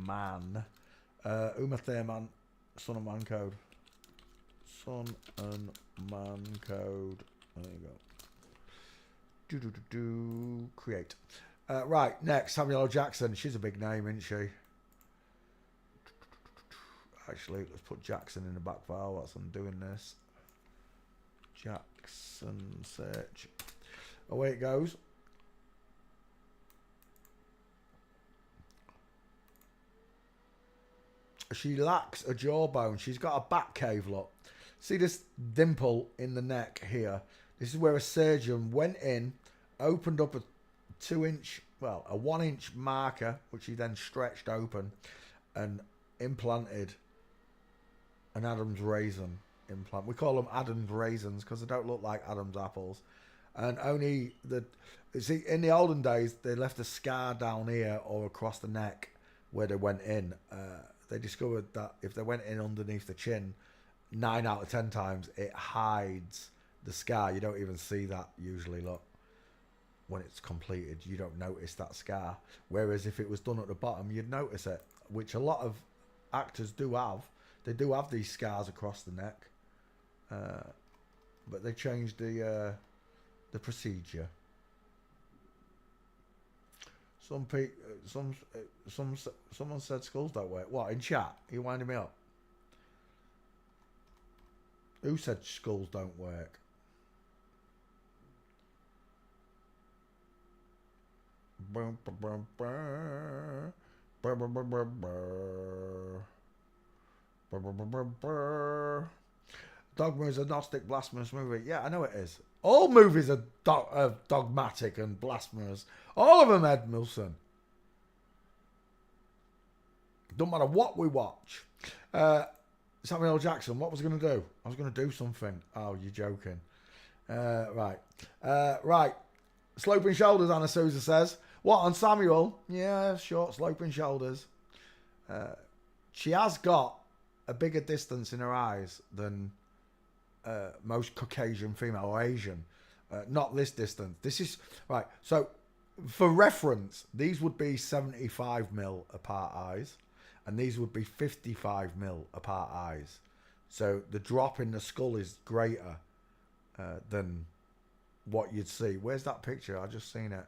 Man. Uma Thurman, Sun and Man Code. Sun and Man Code. There you go. Create. Right, next, Samuel L. Jackson. She's a big name, isn't she? Actually, let's put Jackson in the back file whilst I'm doing this. Jackson search. Away it goes. She lacks a jawbone. She's got a back cave look. See this dimple in the neck here? This is where a surgeon went in, opened up a 1-inch marker, which he then stretched open and implanted an Adam's raisin implant. We call them Adam's raisins because they don't look like Adam's apples. And only in the olden days, they left a scar down here or across the neck where they went in. They discovered that if they went in underneath the chin, 9 out of 10 times it hides the scar. You don't even see that usually. Look, when it's completed, you don't notice that scar. Whereas if it was done at the bottom, you'd notice it, which a lot of actors do have. They do have these scars across the neck, but they changed the procedure. Someone said skulls don't work. What, in chat? Are you winding me up? Who said skulls don't work? Dogma is a Gnostic blasphemous movie. Yeah, I know it is. All movies are dogmatic and blasphemous. All of them, Ed Milson. Don't matter what we watch. Samuel L. Jackson, what was I going to do? I was going to do something. Oh, you're joking. Right. Right. Sloping shoulders, Anna Souza says. What, on Samuel? Yeah, short sloping shoulders. She has got a bigger distance in her eyes than most Caucasian female or Asian. Not this distance. This is right. So for reference, these would be 75mm apart eyes, and these would be 55mm apart eyes. So the drop in the skull is greater than what you'd see. Where's that picture? I just seen it.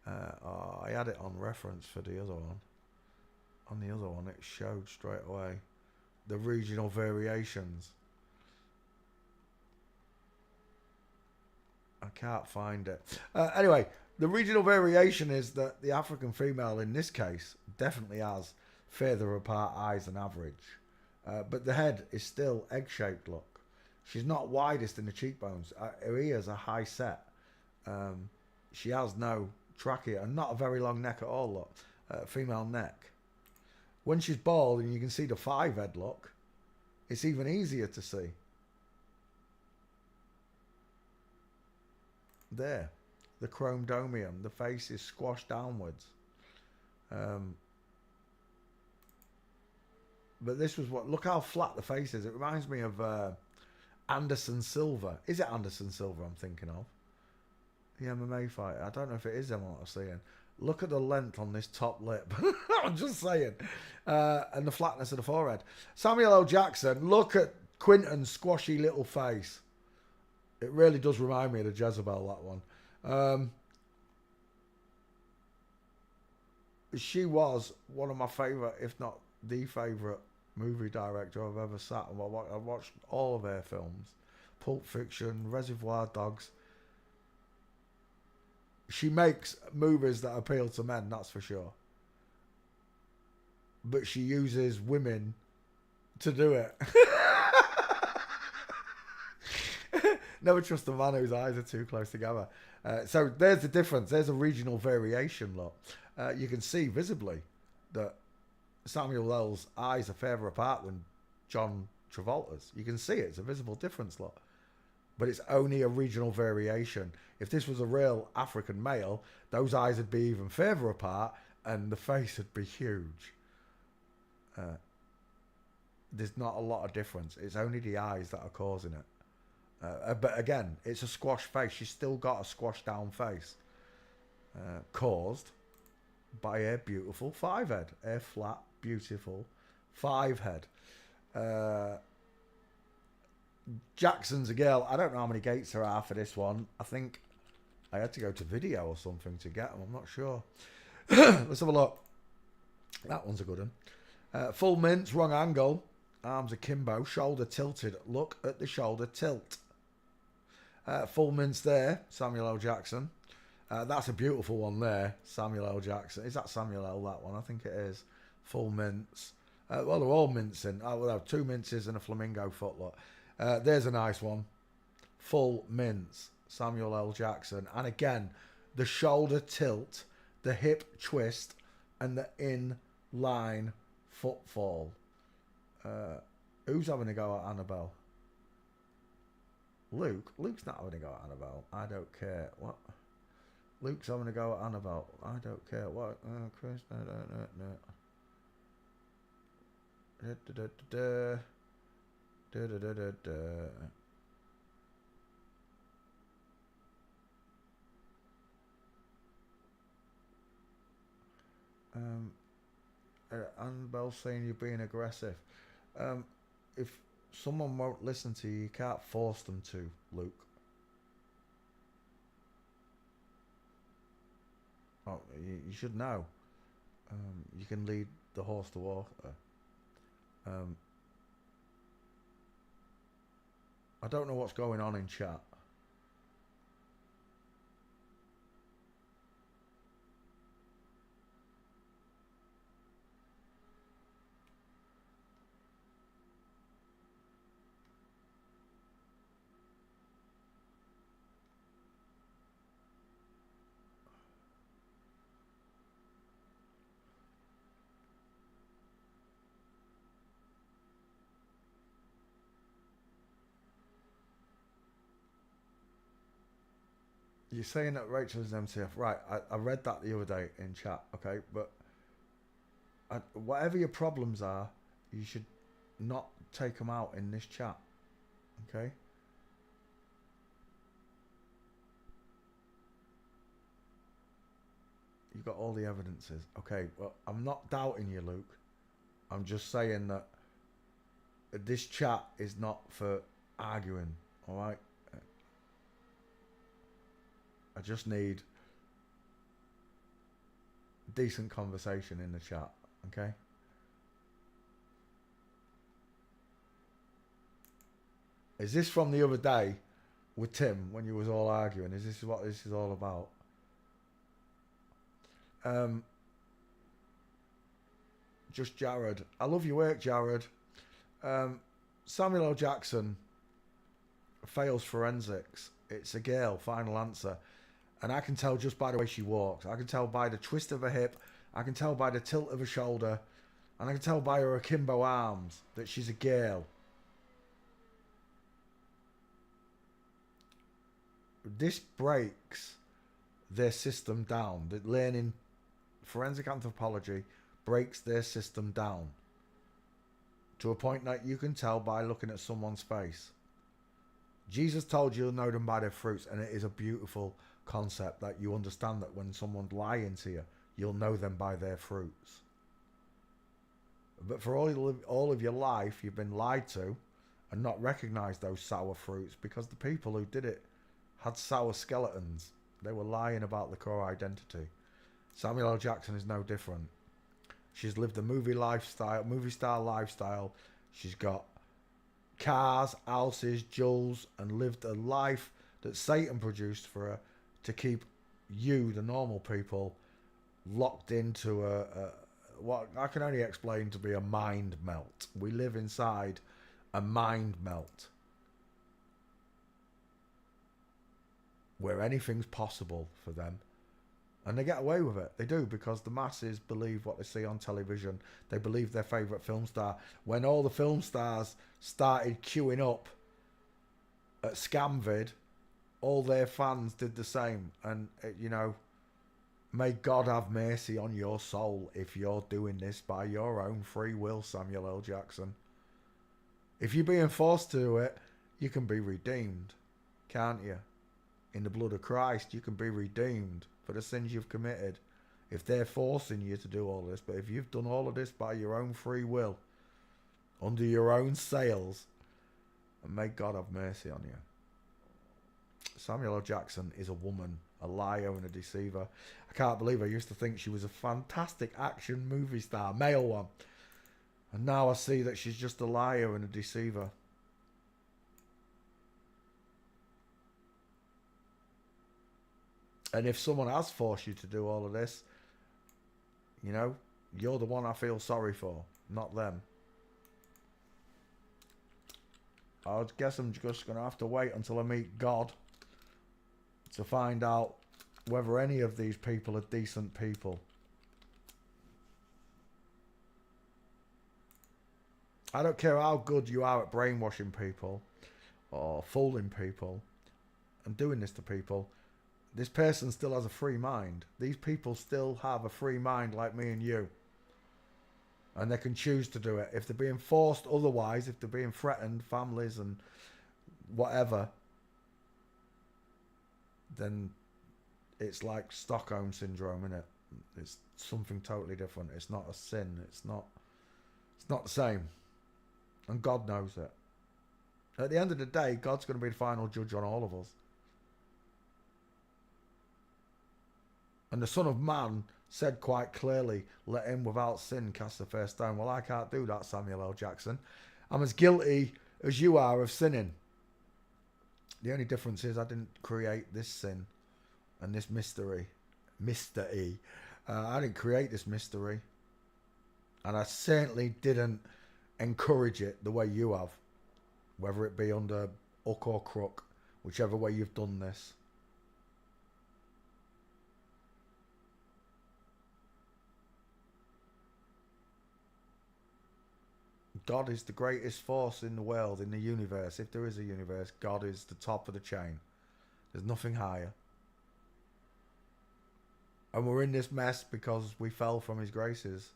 I had it on reference for the other one. On the other one, it showed straight away the regional variations. I can't find it. Anyway, the regional variation is that the African female in this case definitely has further apart eyes than average. But the head is still egg-shaped, look. She's not widest in the cheekbones. Her ears are high set. She has no trachea and not a very long neck at all, look. Female neck. When she's bald and you can see the 5 head look, it's even easier to see. There, the chromodomium, the face is squashed downwards. But this was what, look how flat the face is. It reminds me of Anderson Silva. Is it Anderson Silva I'm thinking of? The MMA fighter. I don't know if it is him what I'm seeing. Look at the length on this top lip. I'm just saying. And the flatness of the forehead. Samuel L. Jackson, look at Quinton's squashy little face. It really does remind me of the Jezebel, that one. She was one of my favourite, if not the favourite movie director I've ever sat and I've watched all of her films. Pulp Fiction, Reservoir Dogs. She makes movies that appeal to men, that's for sure. But she uses women to do it. Never trust a man whose eyes are too close together. So there's the difference. There's a regional variation, look. You can see visibly that Samuel L's eyes are further apart than John Travolta's. You can see it. It's a visible difference, look. But it's only a regional variation. If this was a real African male, those eyes would be even further apart and the face would be huge. There's not a lot of difference. It's only the eyes that are causing it. But again, it's a squashed face. She's still got a squashed down face. Caused by a beautiful 5-head. A flat, beautiful 5-head. JackSON's a girl. I don't know how many gates there are for this one. I think I had to go to video or something to get them. I'm not sure. Let's have a look. That one's a good one. Full mince, wrong angle. Arms akimbo, shoulder tilted. Look at the shoulder tilt. Full mince there, Samuel L. Jackson. That's a beautiful one there, Samuel L. Jackson. Is that Samuel L. that one? I think it is. Full mince. Well, they're all mincing. We'll have 2 minces and a flamingo footlock. There's a nice one. Full mince, Samuel L. Jackson. And again, the shoulder tilt, the hip twist, and the in-line footfall. Who's having a go at Annabelle? Luke? Luke's not having a go at Annabelle. I don't care. What? Luke's having a go at Annabelle. I don't care. What? Chris? No. Annabelle saying you're being aggressive. If someone won't listen to you, you can't force them to, Luke. Oh, you should know. You can lead the horse to water. I don't know what's going on in chat. You're saying that Rachel's an MCF. Right, I read that the other day in chat, okay? But whatever your problems are, you should not take them out in this chat, okay? You've got all the evidences. Okay, well, I'm not doubting you, Luke. I'm just saying that this chat is not for arguing, all right? I just need decent conversation in the chat, okay? Is this from the other day with Tim when you was all arguing? Is this what this is all about? Just Jared. I love your work, Jared. Samuel L. Jackson fails forensics. It's a girl, final answer. And I can tell just by the way she walks. I can tell by the twist of her hip. I can tell by the tilt of her shoulder. And I can tell by her akimbo arms that she's a girl. This breaks their system down. The learning forensic anthropology breaks their system down to a point that you can tell by looking at someone's face. Jesus told you you'll know them by their fruits, and it is a beautiful concept that you understand that when someone's lying to you, you'll know them by their fruits. But for all of your life, you've been lied to and not recognized those sour fruits because the people who did it had sour skeletons. They were lying about the core identity. Samuel L. Jackson is no different. She's lived a movie star lifestyle. She's got cars, houses, jewels, and lived a life that Satan produced for her to keep you, the normal people, locked into what I can only explain to be a mind melt. We live inside a mind melt where anything's possible for them. And they get away with it. They do, because the masses believe what they see on television. They believe their favourite film star. When all the film stars started queuing up at Scamvid, all their fans did the same. And, you know, may God have mercy on your soul if you're doing this by your own free will, Samuel L. Jackson. If you're being forced to do it, you can be redeemed, can't you? In the blood of Christ, you can be redeemed for the sins you've committed. if they're forcing you to do all this. But if you've done all of this by your own free will, under your own sails, and may God have mercy on you. Samuel L. Jackson is a woman, a liar and a deceiver. I can't believe I used to think she was a fantastic action movie star, male one. And now I see that she's just a liar and a deceiver. And if someone has forced you to do all of this, you know, you're the one I feel sorry for, not them. I guess I'm just going to have to wait until I meet God to find out whether any of these people are decent people. I don't care how good you are at brainwashing people or fooling people and doing this to people. This person still has a free mind. These people still have a free mind like me and you. And they can choose to do it. If they're being forced otherwise, if they're being threatened, families and whatever, then it's like Stockholm syndrome, isn't it? It's something totally different. It's not a sin. It's not the same. And God knows it. At the end of the day, God's going to be the final judge on all of us. And the Son of Man said quite clearly, let him without sin cast the first stone. Well, I can't do that, Samuel L. Jackson. I'm as guilty as you are of sinning. The only difference is I didn't create this sin and this mystery. Mr. E. I didn't create this mystery. And I certainly didn't encourage it the way you have. Whether it be under hook or crook, whichever way you've done this. God is the greatest force in the world, in the universe. If there is a universe, God is the top of the chain. There's nothing higher. And we're in this mess because we fell from his graces.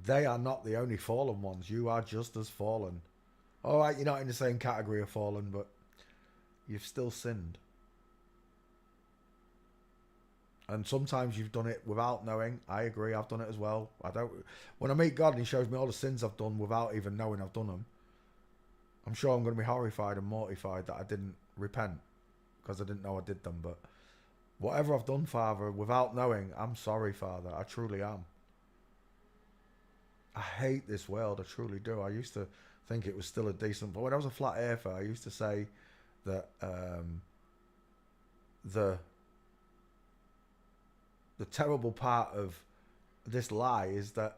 They are not the only fallen ones. You are just as fallen. Alright, you're not in the same category of fallen, but you've still sinned. And sometimes you've done it without knowing. I agree, I've done it as well. When I meet God and he shows me all the sins I've done without even knowing I've done them, I'm sure I'm going to be horrified and mortified that I didn't repent because I didn't know I did them. But whatever I've done, Father, without knowing, I'm sorry, Father. I truly am. I hate this world. I truly do. I used to think it was still a decent... But when I was a flat earther, I used to say that the terrible part of this lie is that